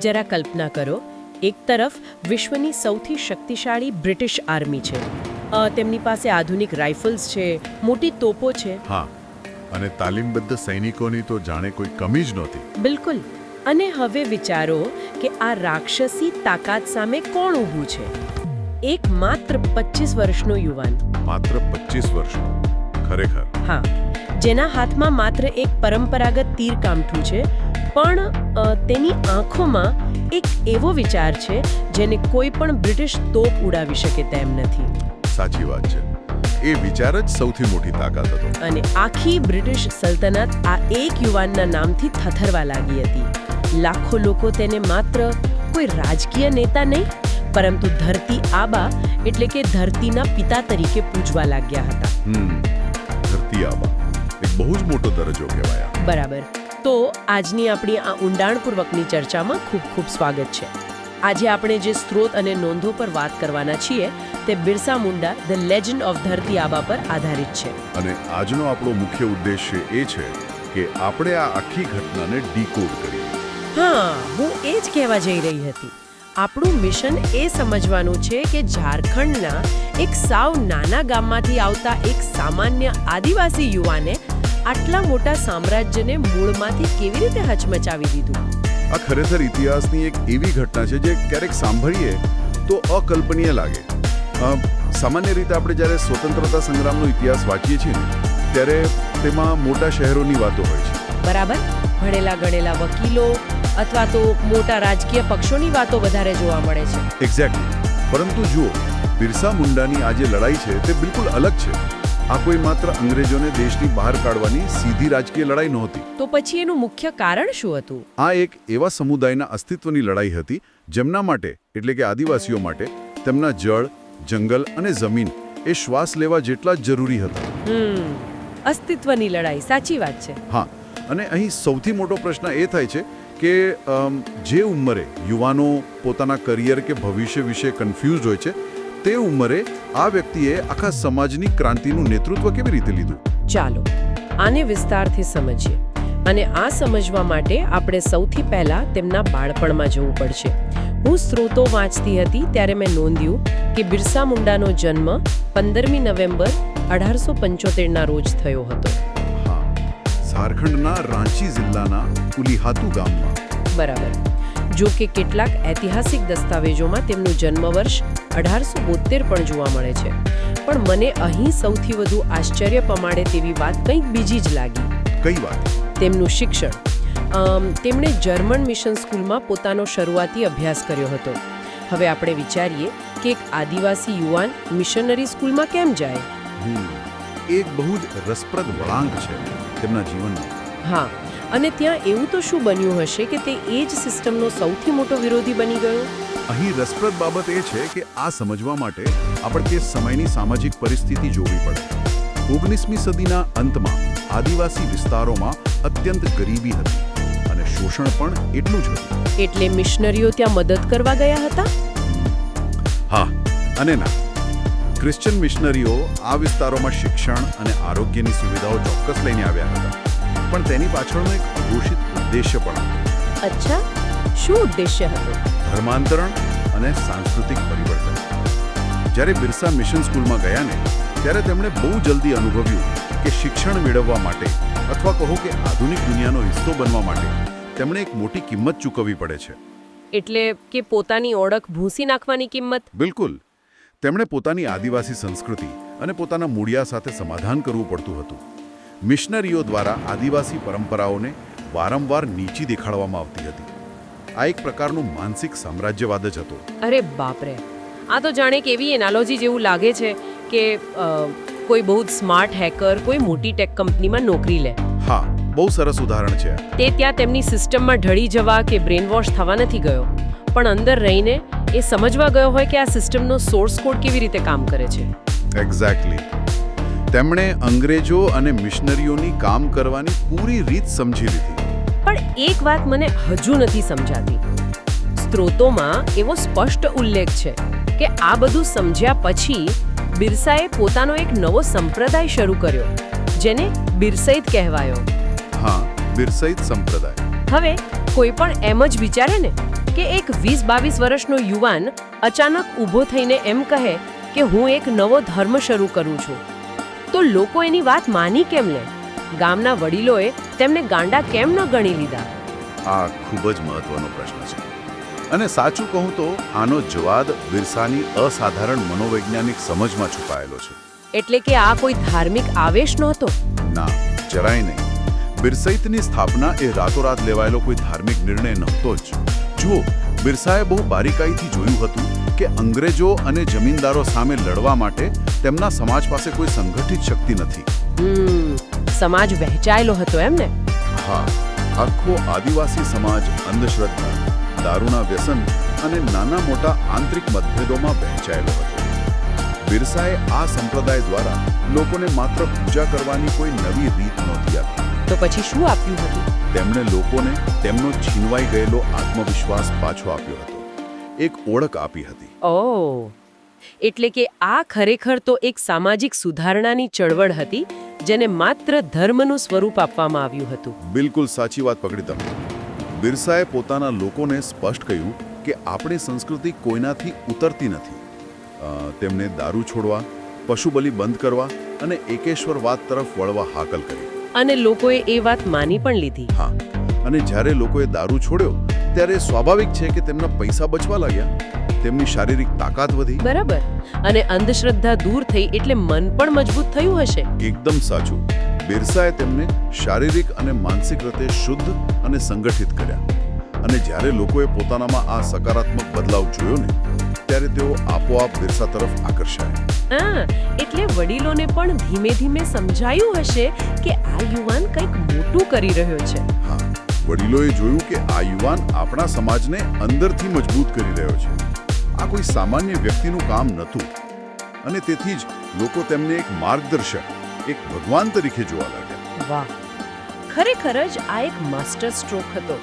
જરા કલ્પના કરો, એક તરફ વિશ્વની સૌથી શક્તિશાળી બ્રિટિશ આર્મી છે. તેમની પાસે આધુનિક રાઇફલ્સ છે, મોટી તોપો છે. હા, અને તાલીમબદ્ધ સૈનિકોની તો જાણે કોઈ કમી જ નહોતી. બિલકુલ. અને હવે વિચારો કે આ રાક્ષસી તાકાત સામે કોણ ઊભું છે? એક માત્ર 25 વર્ષનો યુવાન. માત્ર 25 વર્ષનો? ખરેખર. હા, જેના હાથમાં માત્ર એક પરંપરાગત તીરકામઠું છે, પણ તેની આંખોમાં એક એવો વિચાર છે જેને કોઈ પણ બ્રિટિશ તોપ ઉડાવી શકે તેમ નથી. સાચી વાત છે. એ વિચાર જ સૌથી મોટી તાકાત હતો. અને આખી બ્રિટિશ સલ્તનત આ એક યુવાનના નામથી થથરવા લાગી હતી. લાખો લોકો તેને માત્ર કોઈ રાજકીય નેતા નહીં, પરંતુ ધરતી આબા એટલે કે ધરતીના પિતા તરીકે પૂજવા લાગ્યા હતા. ધરતી આબા એક બહુ જ મોટો દરજ્જો કહેવાય. બરાબર. તો આજની આપણી આ ઊંડાણપૂર્વકની ચર્ચામાં ખૂબ ખૂબ સ્વાગત છે. આજે આપણે જે સ્ત્રોત અને નોંધો પર વાત કરવાના છીએ તે Birsa Munda the legend of ધરતી આબા પર આધારિત છે. અને આજનો આપણો મુખ્ય ઉદ્દેશ્ય એ છે કે આપણે આ આખી ઘટનાને ડીકોડ કરીએ. હા, હું એ જ કહેવા જઈ રહી હતી. આપણું મિશન એ સમજવાનું છે કે ઝારખંડના એક સાવ નાના ગામમાંથી આવતા એક સામાન્ય આદિવાસી યુવાને આટલા મોટા સામ્રાજ્યને મૂળમાંથી કેવી રીતે હચમચાવી દીધું. આ ખરેખર ઇતિહાસની એક એવી ઘટના છે જે ક્યારેક સાંભળીએ તો અકલ્પનીય લાગે. સામાન્ય રીતે આપણે જ્યારે સ્વતંત્રતા સંગ્રામનો ઇતિહાસ વાંચીએ છીએ ને ત્યારે તેમાં મોટા શહેરોની વાતો હોય છે. બરાબર. ભણેલા ગણેલા વકીલો અથવા તો મોટા રાજકીય પક્ષોની વાતો વધારે જોવા મળે છે. એક્ઝેક્ટલી. પરંતુ જુઓ, બિરસા મુંડાની આ જે લડાઈ છે તે બિલકુલ અલગ છે. આ કોઈ માત્ર અંગ્રેજોને દેશની બહાર કાઢવાની સીધી રાજકીય લડાઈ નહોતી. તો પછી એનું મુખ્ય કારણ શું હતું? આ એક એવા સમુદાયના અસ્તિત્વની લડાઈ હતી જેમના માટે એટલે કે આદિવાસીઓ માટે તેમના જળ, જંગલ અને જમીન એ શ્વાસ લેવા જેટલા જ જરૂરી હતા. અસ્તિત્વની લડાઈ. સાચી વાત છે. હા, અને અહીં સૌથી મોટો પ્રશ્ન એ થાય છે કે જે ઉંમરે યુવાનો પોતાના કરિયર કે ભવિષ્ય વિશે કન્ફ્યુઝડ હોય છે તે ઉંમરે આ વ્યક્તિએ આખા સમાજની ક્રાંતિનું નેતૃત્વ કેવી રીતે લીધું? ચાલો આને વિસ્તારથી સમજીએ. અને આ સમજવા માટે આપણે સૌથી પહેલા તેમના બાળપણમાં જવું પડશે. હું સ્ત્રોતો વાંચતી હતી ત્યારે મેં નોંધ્યું કે બિરસા મુંડાનો જન્મ 15મી નવેમ્બર 1875ના રોજ થયો હતો. હા, ઝારખંડના રાંચી જિલ્લાના ઉલીહાતુ ગામમાં. બરાબર. જો કે કેટલાક ઐતિહાસિક દસ્તાવેજોમાં તેમનું જન્મ વર્ષ 1872 પણ જોવા મળે છે. પણ મને અહીં સૌથી વધુ આશ્ચર્ય પમાડે તેવી વાત કંઈક બીજી જ લાગી. કઈ વાત? તેમનું શિક્ષણ. તેમણે જર્મન મિશન સ્કૂલમાં પોતાનો શરૂઆતી અભ્યાસ કર્યો હતો. હવે આપણે વિચારીએ કે એક આદિવાસી યુવાન મિશનરી સ્કૂલમાં કેમ જાય? એક બહુ જ રસપ્રદ વળાંક છે તેમના જીવનનો. હા, અને ત્યાં એવું તો શું બન્યું હશે કે તે એ જ સિસ્ટમનો સૌથી મોટો વિરોધી બની ગયો? અહીં રસપ્રદ બાબત એ છે કે આ સમજવા માટે આપણે તે સમયની સામાજિક પરિસ્થિતિ જોવી પડે. 19મી સદીના અંતમાં આદિવાસી વિસ્તારોમાં અત્યંત ગરીબી હતી અને શોષણ પણ એટલું જ હતું. એટલે મિશનરીઓ ત્યાં મદદ કરવા ગયા હતા? હા અને ના. ક્રિશ્ચિયન મિશનરીઓ આ વિસ્તારોમાં શિક્ષણ અને આરોગ્યની સુવિધાઓ ચોક્કસ લઈને આવ્યા હતા, પણ તેની પાછળનો એક ઘોષિત ઉદ્દેશ્ય પણ હતો. અચ્છા, શું ઉદ્દેશ્ય હતો? ધર્માંતરણ અને સાંસ્કૃતિક પરિવર્તન. જ્યારે બિરસા મિશન સ્કૂલમાં ગયા ને ત્યારે તેમણે બહુ જલ્દી અનુભવ્યું કે શિક્ષણ મેળવવા માટે અથવા કહો કે આધુનિક દુનિયાનો હિસ્સો બનવા માટે તેમણે એક મોટી કિંમત ચૂકવવી પડે છે. એટલે કે પોતાની ઓળખ ભૂંસી નાખવાની કિંમત? બિલકુલ. તેમણે પોતાની આદિવાસી સંસ્કૃતિ અને પોતાના મૂળિયા સાથે સમાધાન કરવું પડતું હતું. મિશનરીઓ દ્વારા આદિવાસી પરંપરાઓને વારંવાર નીચી દેખાડવામાં આવતી હતી. આ એક પ્રકારનું માનસિક સામ્રાજ્યવાદ જ હતો. અરે બાપરે, આ તો જાણે કે એવી એનાલોજી જેવું લાગે છે કે કોઈ બહુ જ સ્માર્ટ હેકર કોઈ મોટી ટેક કંપનીમાં નોકરી લે. હા, બહુ સરસ ઉદાહરણ છે. તે ત્યાં તેમની સિસ્ટમમાં ઢળી જવા કે બ્રેન વોશ થવા નથી ગયો, પણ અંદર રહીને એ સમજવા ગયો હોય કે આ સિસ્ટમનો સોર્સ કોડ કેવી રીતે કામ કરે છે. એક્ઝેક્ટલી. તેમણે અંગ્રેજો અને મિશનરીઓની કામ કરવાની પૂરી રીત સમજી લીધી. પણ એક વાત મને હજુ નથી સમજાતી. સ્ત્રોતોમાં એવો સ્પષ્ટ ઉલ્લેખ છે કે આ બધું સમજ્યા પછી બિરસાએ પોતાનો એક નવો સંપ્રદાય શરૂ કર્યો, જેને બિરસૈત કહેવાયો. હા, બિરસૈત સંપ્રદાય. હવે કોઈ પણ એમ જ વિચારે ને કે એક 20-22 વર્ષનો યુવાન અચાનક ઊભો થઈને એમ કહે કે હું એક નવો ધર્મ શરૂ કરું છું, તો લોકો એની વાત માની કેમ લે? ગામના વડીલોએ તેમને ગાંડા કેમ ન ગણી લીધા? આ ખૂબ જ મહત્વનો પ્રશ્ન છે. અને સાચું કહું તો આનો જવાબ બિરસાની અસાધારણ મનોવૈજ્ઞાનિક સમજમાં છુપાયેલો છે. એટલે કે આ કોઈ ધાર્મિક આવેશ નહોતો? ના, જરાય નહીં. બિરસૈતની સ્થાપના એ રાતોરાત લેવાયેલો કોઈ ધાર્મિક નિર્ણય નહોતો જ. જુઓ, બિરસાએ બહુ બારીકાઈથી જોયું હતું કે અંગ્રેજો અને જમીનદારો સામે લડવા માટે તેમના સમાજ પાસે કોઈ સંગઠિત શક્તિ નથી. સમાજ વહેંચાયેલો હતો એમ ને? હા, આખો આદિવાસી સમાજ અંધશ્રદ્ધા, દારૂના વ્યસન અને નાના મોટા આંતરિક મતભેદોમાં વહેંચાયેલો હતો. બિરસાએ આ સંપ્રદાય દ્વારા લોકોને માત્ર પૂજા કરવાની કોઈ નવી રીત નહોતી આપી. તો પછી શું આપ્યું હતું? તેમણે લોકોને તેમનો છીનવાઈ ગયેલો આત્મવિશ્વાસ પાછો આપ્યો હતો. એક ઓળખ આપી હતી. ઓહ, એટલે કે આ ખરેખર તો એક સામાજિક સુધારણાની ચળવળ હતી જેને માત્ર ધર્મનું સ્વરૂપ આપવામાં આવ્યું હતું. બિલકુલ સાચી વાત પકડી તમે. બિરસાએ પોતાના લોકોને સ્પષ્ટ કહ્યું કે આપણી સંસ્કૃતિ કોઈનાથી ઉતરતી નથી. તેમને દારૂ છોડવા, પશુબલિ બંધ કરવા અને એકેશ્વરવાદ તરફ વળવા હાકલ કરી. અને લોકોએ એ વાત માની પણ લીધી. હા, અને જ્યારે લોકોએ દારૂ છોડ્યો ત્યારે સ્વાભાવિક છે કે તેમના પૈસા બચવા લાગ્યા, તેમની શારીરિક તાકાત વધી. બરાબર. અને અંધશ્રદ્ધા દૂર થઈ એટલે મન પણ મજબૂત થયું હશે. એકદમ સાચું. બિરસાએ તેમને શારીરિક અને માનસિક રીતે શુદ્ધ અને સંગઠિત કર્યા. અને જ્યારે લોકોએ પોતાનામાં આ સકારાત્મક બદલાવ જોયો ને ત્યારે તેઓ આપોઆપ બિરસા તરફ આકર્ષાયા. એટલે વડીલોને પણ ધીમે ધીમે સમજાયું હશે કે આ યુવાન કંઈક મોટું કરી રહ્યો છે. હા, વડીલોએ જોયું કે આ યુવાન આપણા સમાજને અંદરથી મજબૂત કરી રહ્યો છે. આ કોઈ સામાન્ય વ્યક્તિનું કામ નહોતું. અને તેથી જ લોકો તેમને એક માર્ગદર્શક, એક ભગવાન તરીકે જોવા લાગ્યા. વાહ, ખરેખર જ આ એક માસ્ટર સ્ટ્રોક હતો.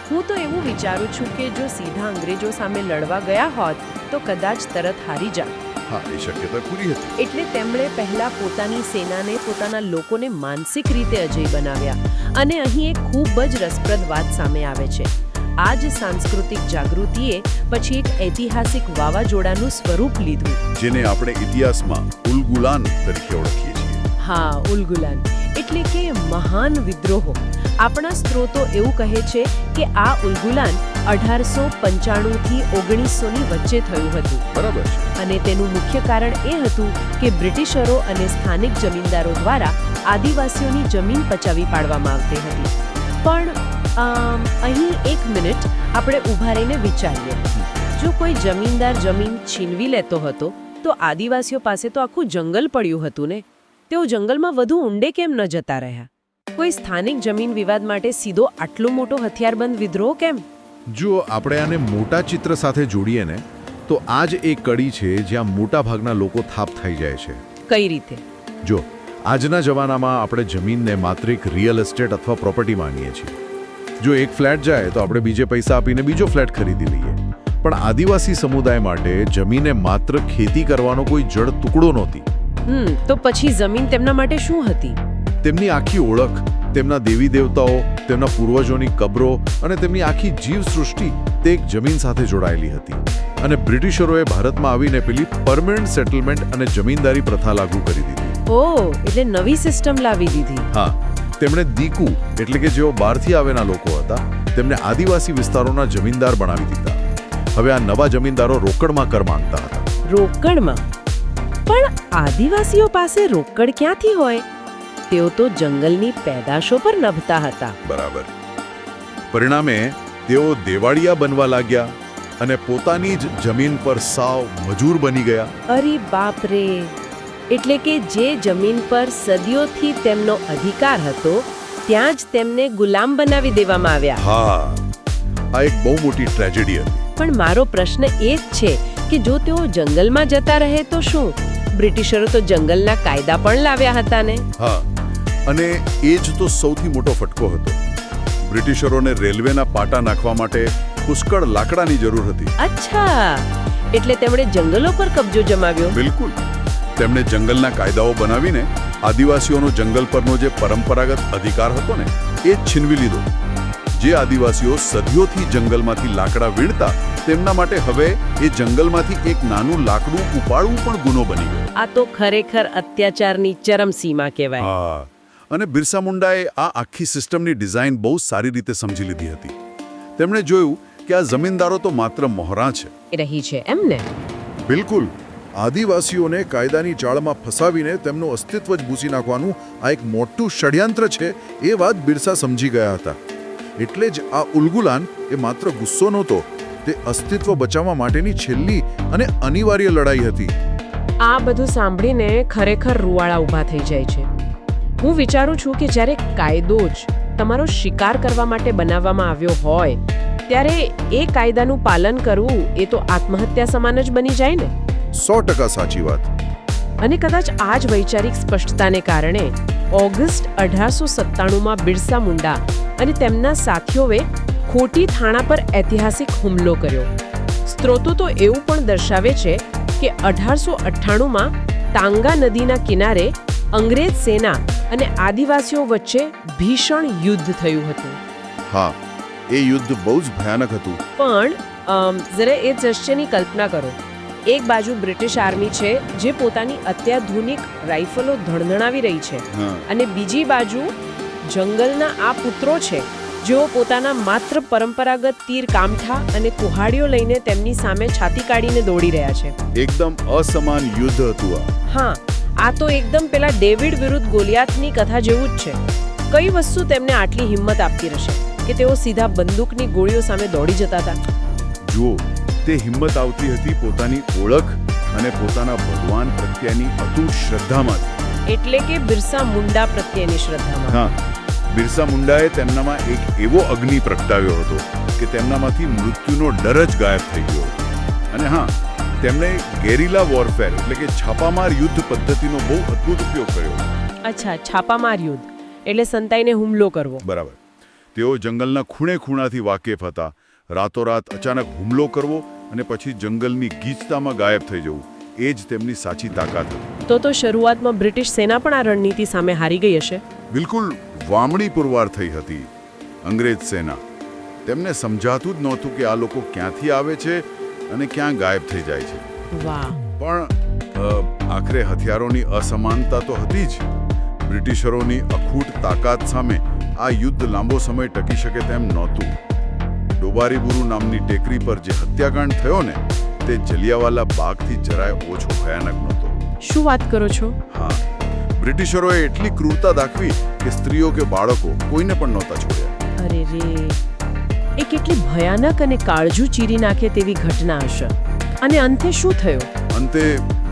હું તો એવું વિચારું છું કે જો સીધા અંગ્રેજો સામે લડવા ગયા હોત તો કદાચ તરત હારી જાત. હા, એ શક્યતા પૂરી હતી. એટલે તેમણે પહેલા પોતાની સેનાને, પોતાના લોકોને માનસિક રીતે અજય બનાવ્યા. અને અહીં એક ખૂબ જ રસપ્રદ વાત સામે આવે છે. આ જ સાંસ્કૃતિક જાગૃતિએ પછી એક ઐતિહાસિક વાવાઝોડાનું સ્વરૂપ લીધું, જેને આપણે ઇતિહાસમાં ઉલગુલાન તરીકે ઓળખીએ છીએ. હા, ઉલગુલાન એટલે કે મહાન વિદ્રોહો. આપણા સ્ત્રોતો એવું કહે છે કે આ ઉલગુલાન 1895 થી 1900ની વચ્ચે થયું હતું. બરાબર છે. અને તેનું મુખ્ય કારણ એ હતું કે બ્રિટિશરો અને સ્થાનિક જમીનદારો દ્વારા આદિવાસીઓની જમીન પચાવી પાડવામાં આવતી હતી. પણ અહીં એક મિનિટ આપણે ઊભા રહીને વિચારીએ. જો કોઈ જમીનદાર જમીન છીનવી લેતો હતો તો આદિવાસીઓ પાસે તો આખું જંગલ પડ્યું હતું ને. તેઓ જંગલમાં વધુ ઊંડે કેમ ન જતા રહ્યા? કોઈ સ્થાનિક જમીન વિવાદ માટે સીધો આટલો મોટો હથિયારબંધ વિદ્રોહ કેમ? જો આપણે આને મોટા ચિત્ર સાથે જોડીએ ને તો આ જ એક કડી છે જ્યાં મોટા ભાગના લોકો થાપ થઈ જાય છે. કઈ રીતે? જો આજના જમાનામાં આપણે જમીનને માત્ર એક રિયલ એસ્ટેટ અથવા પ્રોપર્ટી માનીએ છીએ. જો એક ફ્લેટ જાય તો આપણે બીજે પૈસા આપીને બીજો ફ્લેટ ખરીદી લઈએ. પણ આદિવાસી સમુદાય માટે જમીને માત્ર ખેતી કરવાનો કોઈ જડ ટુકડો નહોતી. તો પછી જમીન તેમના માટે શું હતી? તેમની આખી ઓળખ, તેમના દેવી દેવતાઓ, તેમના પૂર્વજોની કબરો અને તેમની આખી જીવસૃષ્ટિ તે એક જમીન સાથે જોડાયેલી હતી. અને બ્રિટિશરોએ ભારતમાં આવીને પેલી પરમેનન્ટ સેટલમેન્ટ અને જમીનદારી પ્રથા લાગુ કરી દીધી. ઓહ, એટલે નવી સિસ્ટમ લાવી દીધી. હા, તેમણે દીકુ એટલે કે જેઓ બહારથી આવેલા લોકો હતા તેમને આદિવાસી વિસ્તારોના જમીનદાર બનાવી દીધા. હવે આ નવા જમીનદારો રોકડમાં કર માંગતા હતા. રોકડમાં? પણ આદિવાસીઓ પાસે રોકડ ક્યાંથી હોય? તેઓ તો જંગલની પેદાશો પર નભતા હતા. બરાબર. પરિણામે તેઓ દેવાળિયા બનવા લાગ્યા અને પોતાની જ જમીન પર સાવ મજૂર બની ગયા. અરે બાપ રે! એટલે કે જે જમીન પર સદીઓથી તેમનો અધિકાર હતો ત્યાં જ તેમને ગુલામ બનાવી દેવામાં આવ્યા. હા, આ એક બહુ મોટી ટ્રેજેડી હતી. પણ મારો પ્રશ્ન એ જ છે કે જો તેઓ જંગલમાં જતા રહે તો શું? બ્રિટિશરો તો જંગલના કાયદા પણ લાવ્યા હતા ને. હા, અને એ જ તો સૌથી મોટો ફટકો હતો. બ્રિટિશરોને રેલવેના પાટા નાખવા માટે પુષ્કળ લાકડાની જરૂર હતી. અચ્છા, એટલે તેમણે જંગલો પર કબજો જમાવ્યો. બિલકુલ. તેમણે જંગલના કાયદાઓ બનાવીને આદિવાસીઓનો જંગલ પરનો જે પરંપરાગત અધિકાર હતો ને એ જ છીનવી લીધો. જે આદિવાસીઓ સદીઓથી જંગલમાંથી લાકડા વીણતા તેમના માટે હવે એ જંગલમાંથી એક નાનું લાકડું ઉપાડવું પણ ગુનો બની ગયો. આ તો ખરેખર અત્યાચારની ચરમસીમા કહેવાય. હા, અને બિરસા મુંડાએ આ આખી સિસ્ટમની ડિઝાઇન બહુ સારી રીતે સમજી લીધી હતી. તેમણે જોયું કે આ જમીનદારો તો માત્ર મોહરા છે. રહી છે એમ ને? બિલકુલ. આદિવાસીઓને કાયદાની જાળમાં ફસાવીને તેમનું અસ્તિત્વ જ ભૂસી નાખવાનું આ એક મોટું ષડયંત્ર છે એ વાત બિરસા સમજી ગયા હતા. એટલે જ આ ઉલગુલાન એ માત્ર ગુસ્સો નહોતો, તે અસ્તિત્વ બચાવવા માટેની છેલ્લી અને અનિવાર્ય લડાઈ હતી. આ બધું સાંભળીને ખરેખર રૂવાડા ઊભા થઈ જાય છે. હું વિચારું છું કે જ્યારે કાયદો જ તમારો શિકાર કરવા માટે બનાવવામાં આવ્યો હોય ત્યારે એ કાયદાનું પાલન કરવું એ તો આત્મહત્યા સમાન જ બની જાય ને. 100% સાચી વાત. અને કદાચ આ જ વૈચારિક સ્પષ્ટતાને કારણે ઓગસ્ટ 1897માં બિરસા મુંડા અને તેમના સાથીઓએ ખોટી થાણા પર ઐતિહાસિક હુમલો કર્યો. સ્ત્રોતો તો એવું પણ દર્શાવે છે કે 1898માં તાંગા નદીના કિનારે અંગ્રેજ સેના અને આદિવાસીઓ વચ્ચે ભીષણ યુદ્ધ થયું હતું. હા, એ યુદ્ધ બહુ જ ભયાનક હતું. પણ જરા એ દ્રશ્યની કલ્પના કરો. એક બાજુ બ્રિટિશ આર્મી છે જે પોતાની અત્યાધુનિક રાઇફલો ધણધણાવી રહી છે અને બીજી બાજુ જંગલના આ પુત્રો છે જેઓ પોતાના માત્ર પરંપરાગત તીર કામઠા અને કુહાડીઓ લઈને તેમની સામે છાતી કાઢીને દોડી રહ્યા છે. એકદમ અસમાન યુદ્ધ હતું આ. હા, આ તો એકદમ પેલા ડેવિડ વિરુદ્ધ ગોલિયાથની કથા જેવું જ છે. કઈ વસ્તુ તેમને આટલી હિંમત આપતી રહેશે કે તેઓ સીધા બંદૂકની ગોળીઓ સામે દોડી જતા હતા? જુઓ, તે હિંમત આવતી હતી પોતાની ઓળખ અને પોતાના ભગવાન પ્રત્યેની અતૂટ શ્રદ્ધામાંથી. એટલે કે બિરસા મુંડા પ્રત્યેની શ્રદ્ધામાં. હા, બિરસા મુંડાએ તેમનામાં એક એવો અગ્નિ પ્રગટાવ્યો હતો કે તેમનામાંથી મૃત્યુનો ડર જ ગાયબ થઈ ગયો. અને હા, તેમણે ગેરિલા વોરફેર એટલે કે છાપામાર યુદ્ધ પદ્ધતિનો બહુ અદ્ભુત ઉપયોગ કર્યો. અચ્છા, છાપામાર યુદ્ધ એટલે સંતાઈને હુમલો કરવો. બરાબર. તેઓ જંગલના ખૂણે ખૂણાથી વાકેફ હતા. રાતોરાત અચાનક હુમલો કરવો અને પછી જંગલની ગીચતામાં ગાયબ થઈ જવું, એ જ તેમની સાચી તાકાત હતી. તો શરૂઆતમાં બ્રિટિશ સેના પણ આ રણનીતિ સામે હારી ગઈ હશે. બિલકુલ વામણી પુરવાર થઈ હતી અંગ્રેજ સેના. તેમને સમજાતું જ નહોતું કે આ લોકો ક્યાંથી આવે છે અને ક્યાં ગાયબ થઈ જાય છે. વાહ. પણ આખરે હથિયારોની અસમાનતા તો હતી જ. બ્રિટિશરોની અખૂટ તાકાત સામે આ યુદ્ધ લાંબો સમય ટકી શકે તેમ નહોતું. ડોબારીબુરુ નામની ટેકરી પર જે હત્યાકાંડ થયો ને તે જલિયાવાલા બાગથી જરાય ઓછો ભયાનક નહોતો. શું વાત કરો છો? હા, બ્રિટિશરોએ એટલી ક્રૂરતા દાખવી કે સ્ત્રીઓ કે બાળકો કોઈને પણ નહોતા છોડ્યા. અરે રે, એ કેટલી ભયાનક અને કાળજુ ચીરી નાખે તેવી ઘટના હશે. અને અંતે શું થયું? અંતે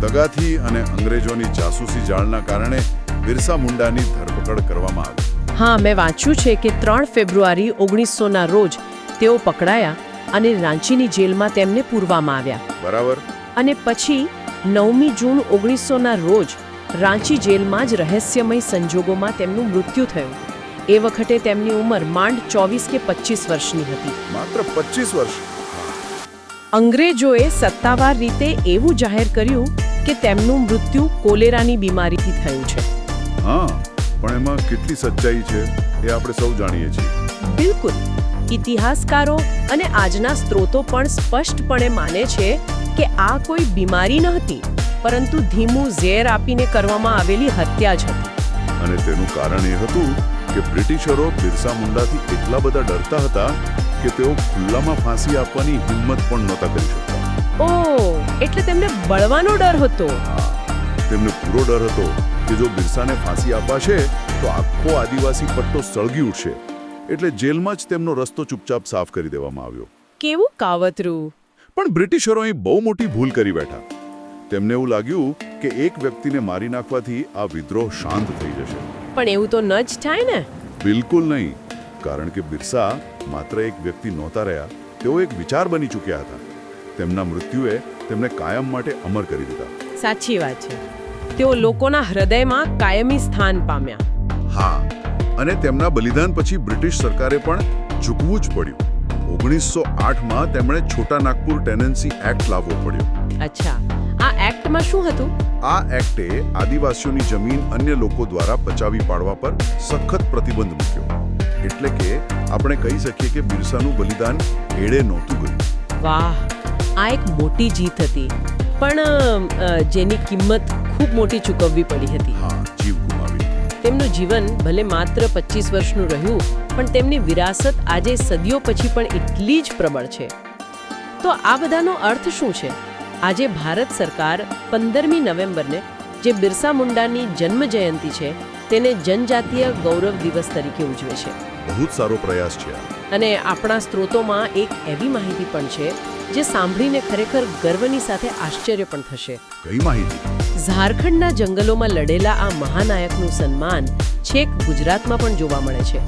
દગાથી અને અંગ્રેજોની જાસૂસી જાળના કારણે બિરસા મુંડાની ધરપકડ કરવામાં આવી. હા, મેં વાંચ્યું છે કે 3 ફેબ્રુઆરી 1900ના રોજ તેઓ પકડાયા અને રાંચીની જેલમાં તેમને પૂરવામાં આવ્યા. બરાબર. અને પછી 9મી જૂન 1900ના રોજ રાંચી જેલમાં જ રહસ્યમય સંજોગોમાં તેમનું મૃત્યુ થયું. એ વખતે તેમની ઉંમર માંડ 24 કે 25 વર્ષની હતી. માત્ર 25 વર્ષ. અંગ્રેજોએ સત્તાવાર રીતે એવું જાહેર કર્યું કે તેમનું મૃત્યુ કોલેરાની બીમારીથી થયું છે. હા, પણ એમાં કેટલી સચ્ચાઈ છે એ આપણે સૌ જાણીએ છીએ. બિલકુલ. ઇતિહાસકારો અને આજના સ્ત્રોતો પણ સ્પષ્ટપણે માને છે કે આ કોઈ બીમારી નહોતી, પરંતુ ધીમું ઝેર આપીને કરવામાં આવેલી હત્યા જ હતી. અને તેનું કારણ એ હતું કે બ્રિટિશરો બિરસા મુંડાથી એટલા બધા ડરતા હતા કે તેઓ ખુલ્લામાં ફાંસી આપવાની હિંમત પણ નહોતા કરી શકતા. ઓહ, એટલે તેમને બળવાનો ડર હતો. હા, તેમને પૂરો ડર હતો કે જો બિરસાને ફાંસી અપાશે તો આખો આદિવાસી પટ્ટો સળગી ઉઠશે. એટલે જેલમાં જ તેમનો રસ્તો ચૂપચાપ સાફ કરી દેવામાં આવ્યો. કેવું કાવતરું! પણ બ્રિટિશરો અહીં બહુ મોટી ભૂલ કરી બેઠા. તેમને એવું લાગ્યું કે એક વ્યક્તિને મારી નાખવાથી આ વિદ્રોહ શાંત થઈ જશે. પણ એવું તો ન જ થાય ને. બિલકુલ નહીં. કારણ કે બિરસા માત્ર એક વ્યક્તિ નહોતા રહ્યા, તેઓ એક વિચાર બની ચૂક્યા હતા. તેમના મૃત્યુએ તેમને કાયમ માટે અમર કરી દીધા. સાચી વાત છે. તેઓ લોકોના હૃદયમાં કાયમી સ્થાન પામ્યા. હા, અને તેમના બલિદાન પછી બ્રિટિશ સરકારે પણ ઝૂકવું જ પડ્યું. 1908માં તેમણે છોટા નાગપુર ટેનન્સી એક્ટ લાવવો પડ્યો. અચ્છા, આ એક્ટમાં શું હતું? આ એક્ટે આદિવાસીઓની જમીન અન્ય લોકો દ્વારા બચાવી પાડવા પર સખત પ્રતિબંધ મૂક્યો. એટલે કે આપણે કહી શકીએ કે બિરસાનું બલિદાન એળે નહોતું ગયું. વાહ, આ એક મોટી જીત હતી, પણ જેની કિંમત ખૂબ મોટી ચૂકવવી પડી હતી. હા, જીવ ગુમાવ્યો. તેમનું જીવન ભલે માત્ર 25 વર્ષનું રહ્યું, પણ તેમની વિરાસત આજે સદીઓ પછી પણ એટલી જ પ્રબળ છે. તો આ બધાનો અર્થ શું છે? આજે ભારત સરકાર 15મી નવેમ્બરને, જે બિરસા મુંડાની જન્મ જયંતિ છે, તેને જનજાતીય ગૌરવ દિવસ તરીકે ઉજવે છે. બહુ જ સારો પ્રયાસ છે આ. અને આપણા સ્ત્રોતોમાં એક એવી માહિતી પણ છે જે સાંભળીને ખરેખર ગર્વની સાથે આશ્ચર્ય પણ થશે. કઈ માહિતી? ઝારખંડના જંગલોમાં લડેલા આ મહાનાયકનું સન્માન છેક ગુજરાતમાં પણ જોવા મળે છે.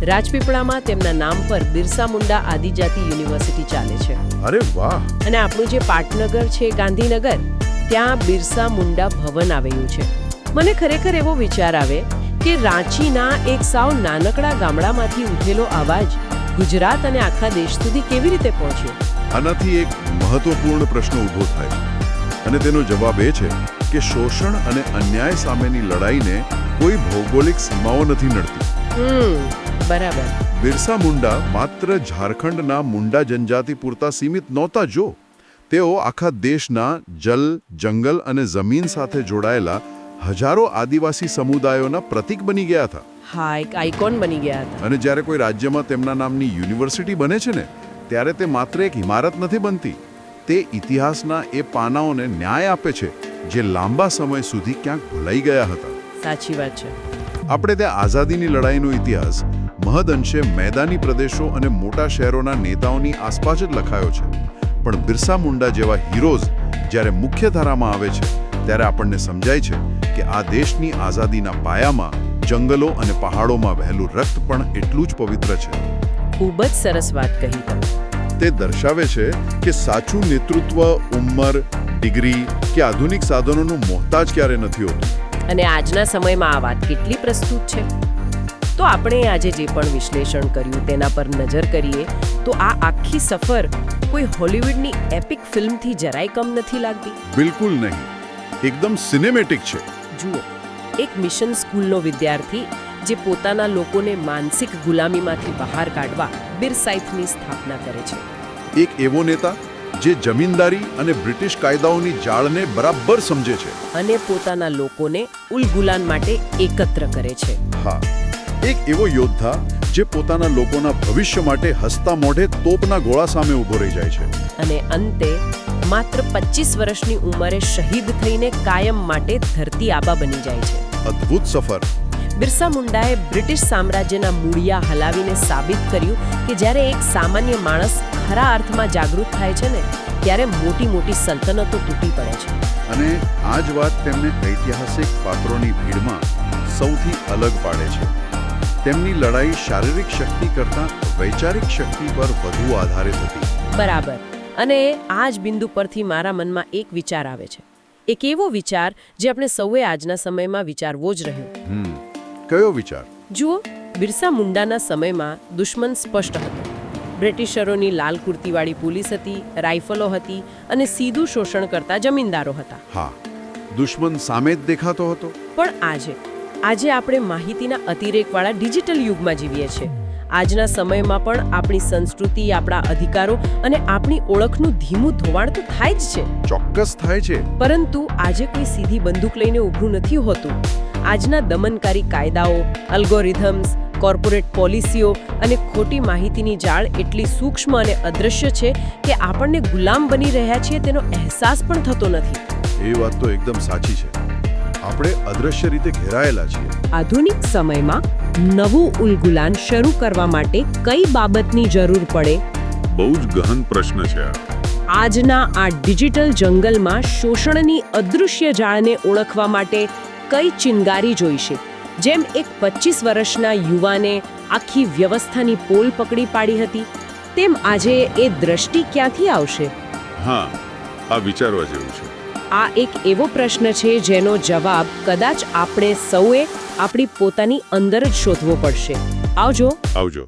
રાજપીપળામાં તેમના નામ પર બિરસા મુંડા આદિજાતિ યુનિવર્સિટી ચાલે છે. અરે વાહ! અને આપણું જે પાટનગર છે ગાંધીનગર, ત્યાં બિરસા મુંડા ભવન આવેલું છે. મને ખરેખર એવો વિચાર આવે કે રાંચીના એક સાવ નાનકડા ગામડામાંથી ઉઠેલો અવાજ ગુજરાત અને આખા દેશ સુધી કેવી રીતે પહોંચ્યો? આનાથી એક મહત્વપૂર્ણ પ્રશ્ન ઊભો થાય છે, અને તેનો જવાબ એ છે કે શોષણ અને અન્યાય સામેની લડાઈને કોઈ ભૌગોલિક સીમાઓ નથી નડતી. બરાબર. બિરસા મુંડા માત્ર ઝારખંડના મુંડા જનજાતિ પૂરતા સીમિત નહોતા. જો તેઓ આખા દેશના જલ, જંગલ અને જમીન સાથે જોડાયેલા હજારો આદિવાસી સમુદાયોના પ્રતીક બની ગયા હતા. હા, એક આઇકોન બની ગયા હતા. અને જ્યારે કોઈ રાજ્યમાં તેમના નામની યુનિવર્સિટી બને છે ને, ત્યારે તે માત્ર એક ઇમારત નથી બનતી. તે ઇતિહાસના એ પાનાઓને ન્યાય આપે છે જે લાંબા સમય સુધી ક્યાંક ભૂલાઈ ગયા હતા. સાચી વાત છે. આપણે ત્યાં આઝાદીની લડાઈનો ઇતિહાસ મહદઅંશે મેદાની પ્રદેશો અને મોટા શહેરોના નેતાઓની આસપાસ જ લખાયો છે. પણ બિરસા મુંડા જેવા હીરોઝ જ્યારે મુખ્ય ધારામાં આવે છે, ત્યારે આપણને સમજાય છે કે આ દેશની આઝાદીના પાયામાં જંગલો અને પહાડોમાં વહેલું રક્ત પણ એટલું જ પવિત્ર છે. ખૂબ જ સરસ વાત કહી તમે. તે દર્શાવે છે કે સાચું નેતૃત્વ ઉંમર, ડિગ્રી કે આધુનિક સાધનોનું મોહતાજ ક્યારે નથી હોતું. અને આજના સમયમાં આ વાત કેટલી પ્રસ્તુત છે. તો આપણે આજે જે પણ વિશ્લેષણ કર્યું તેના પર નજર કરીએ તો આ આખી સફર કોઈ હોલિવૂડની એપિક ફિલ્મથી જરાય કમ નથી લાગતી. બિલકુલ નહીં. એકદમ સિનેમેટિક છે. જુઓ, એક મિશન સ્કૂલનો વિદ્યાર્થી જે પોતાના લોકોને માનસિક ગુલામીમાંથી બહાર કાઢવા બિરસાઈથની સ્થાપના કરે છે. એક એવો નેતા જે જમીનદારી અને બ્રિટિશ કાયદાઓની જાળને બરાબર સમજે છે. અને પોતાના લોકોને ઉલગુલાન માટે એકત્ર કરે છે. હા, એક એવો યોદ્ધા જે પોતાના લોકોના ભવિષ્ય માટે હસતા મોઢે તોપના ગોળા સામે ઊભો રહી જાય છે. અને અંતે માત્ર 25 વર્ષની ઉંમરે શહીદ થઈને કાયમ માટે ધરતી આબા બની જાય છે. અદ્ભુત સફર. બિરસા મુંડાએ બ્રિટિશ સામ્રાજ્યના મૂળિયા હલાવીને સાબિત કર્યું કે જ્યારે એક સામાન્ય માણસ ખરા અર્થમાં જાગૃત થાય છે ને, ત્યારે મોટી મોટી સલ્તનતો તૂટી પડે છે. અને આ જ વાત તેમને ઐતિહાસિક પાત્રોની ભીડમાં સૌથી અલગ પાડે છે. તેમની લડાઈ શારીરિક શક્તિ કરતાં વૈચારિક શક્તિ પર વધુ આધારિત હતી. બરાબર. અને આ જ બિંદુ પરથી મારા મનમાં એક વિચાર આવે છે. એક એવો વિચાર જે આપણે સૌએ આજના સમયમાં વિચારવો જ રહ્યો. કયો વિચાર? જુઓ, બિરસા મુંડાના સમયમાં દુશ્મન સ્પષ્ટ હતો. બ્રિટિશરોની લાલ કુર્તીવાળી પોલીસ હતી, રાઇફલો હતી અને સીધું શોષણ કરતા જમીનદારો હતા. હા, દુશ્મન સામે જ દેખાતો હતો. પણ આજે આપણે માહિતીના અતિરેકવાળા ડિજિટલ યુગમાં જીવીએ છીએ. આજના સમયમાં પણ આપણી સંસ્કૃતિ, આપણા અધિકારો અને આપણી ઓળખનું ધીમું ધોવાણ તો થાય જ છે. ચોક્કસ થાય છે. પરંતુ આજે કોઈ સીધી બંદૂક લઈને ઊભું નથી હોતું. આજના દમનકારી કાયદાઓ, અલ્ગોરિધમ્સ, કોર્પોરેટ પોલિસીઓ અને ખોટી માહિતીની જાળ એટલી સૂક્ષ્મ અને અદૃશ્ય છે કે આપણને ગુલામ બની રહ્યા છીએ તેનો અહેસાસ પણ થતો નથી. એ વાત તો એકદમ સાચી છે. આપણે અદૃશ્ય રીતે ઘેરાયેલા છીએ. આધુનિક સમયમાં નવું ઉલગુલાન શરૂ કરવા માટે કઈ બાબતની જરૂર પડે? બહુ જ ગહન પ્રશ્ન છે આ. આજના આ ડિજિટલ જંગલમાં શોષણની અદૃશ્ય જાળને ઓળખવા માટે કઈ ચિનગારી જોઈશે? જેમ એક 25 વર્ષના યુવાને આખી વ્યવસ્થાની પોલ પકડી પાડી હતી, તેમ આજે એ દ્રષ્ટિ ક્યાંથી આવશે? હા, આ વિચારવા જેવું છે. આ એક એવો પ્રશ્ન છે જેનો જવાબ કદાચ આપણે સૌએ આપણી પોતાની અંદર જ શોધવો પડશે. આવજો. આવજો.